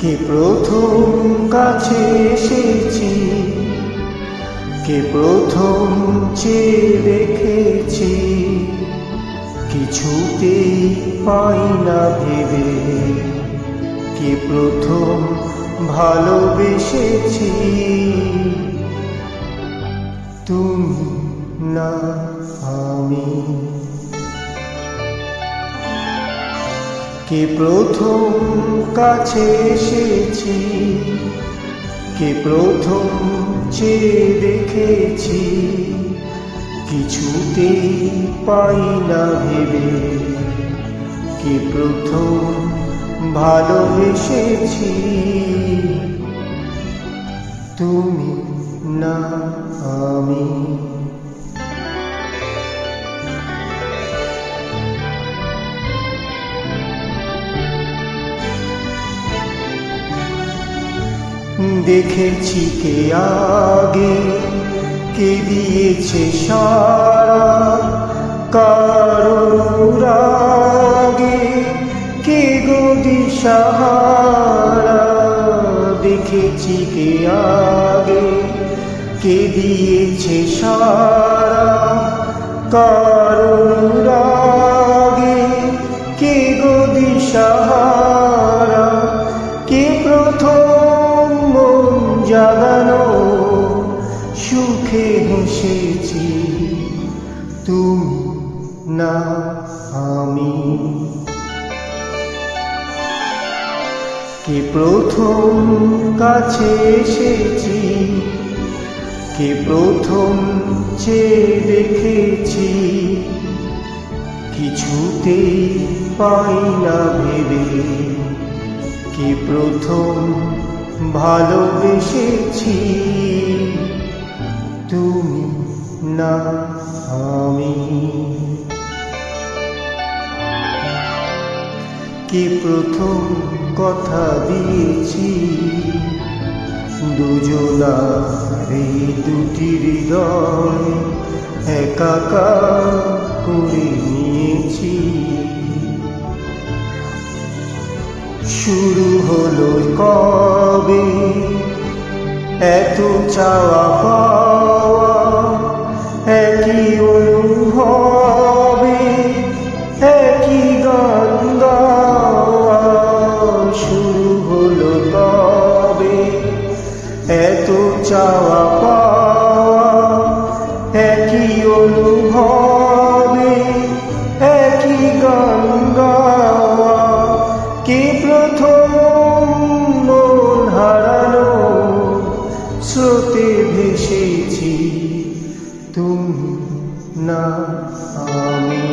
কে প্রথম কাছে এসেছি, কে প্রথম চেয়ে দেখেছি, কিছুতেই পাই না ভেবে, কে প্রথম ভালোবেসেছি, তুমি না আমি। কে প্রথম কাছে এসেছি, কে প্রথম চেয়ে দেখেছি, কিছুতেই পাই না ভেবে, কে প্রথম ভালোবেসেছি, তুমি না আমি। দেখেছি কে আগে, কে দিয়েছে সারা, কারো রাগে কে গো দিশাহারা। দেখেছি কে আগে, কে দিয়েছে সারা, কারো রাগে কে গো দিশাহারা। কে প্রথম মন জাগানো, সুখে হেসেছি, তুমি না আমি। কে প্রথম কাছে এসেছি, কে প্রথম চেয়ে দেখেছি, কিছুতেই পাই না ভেবে, কে প্রথম ভালোবেসেছি, তুমি না আমি। কে প্রথম কথা দিয়েছি, দুজনার এই দুটি হৃদয় একাকার করে নিয়েছি। শুরু হলো কবে এত চাওয়া পাওয়া, একই অনুভবে একই গান গাওয়া। শুরু হলো কবে এত চাওয়া পাওয়া, একই অনুভবে একই গান গাওয়া। কে প্রথম মন হারানো স্রোতে ভেসেছি, তুমি না আমি।